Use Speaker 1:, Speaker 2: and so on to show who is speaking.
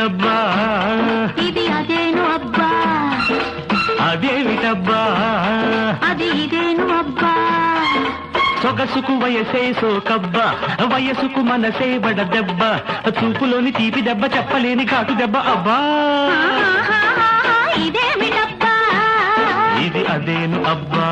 Speaker 1: అదేమిటబ్బా
Speaker 2: ఇది అదేను అబ్బా
Speaker 1: అదేమిటబ్బా
Speaker 2: అది ఇదేను అబ్బా
Speaker 1: సొగసుకు వయసే సోకబ్బ వయసుకు మనసే బడ దెబ్బ చూపులోని తీపి దెబ్బ చెప్పలేని కాటు దెబ్బ అబ్బా
Speaker 2: ఇదేమిటబ్బా
Speaker 1: ఇది అదేను అబ్బా